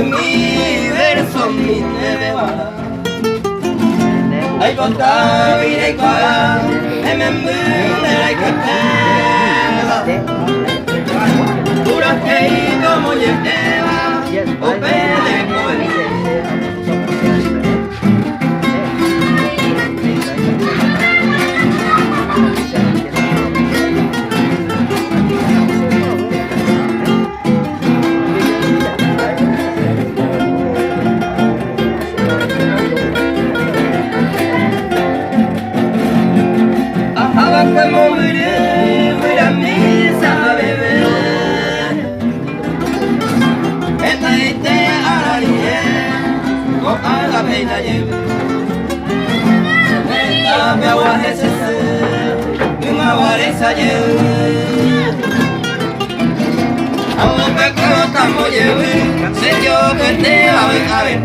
mi verso mi nevada. Ai botar virei colar, é minha mulher que tela. Pura que como lleva, o pele coelho. Como voy a misa a beber. Esta idea arañé, con la peina llevo. Esta me agua ese, una vareza llevo. Aunque me corta mo lleve, sé yo que te a ver.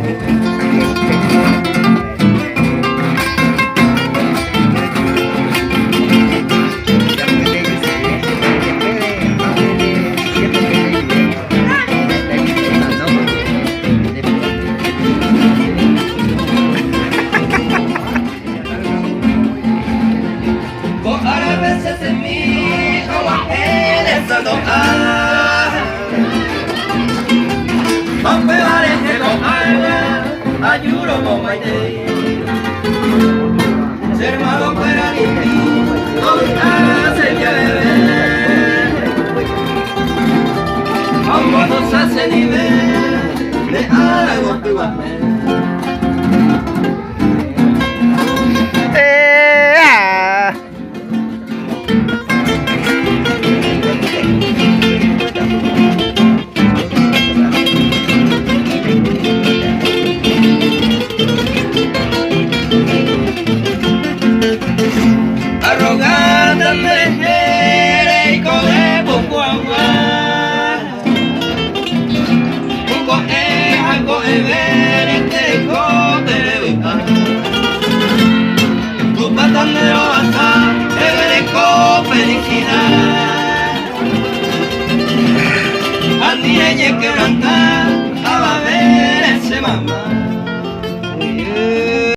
Ayudo con Maite, ser malo para ni no hace que beber. Vamos a hacer nivel de algo que va a ver.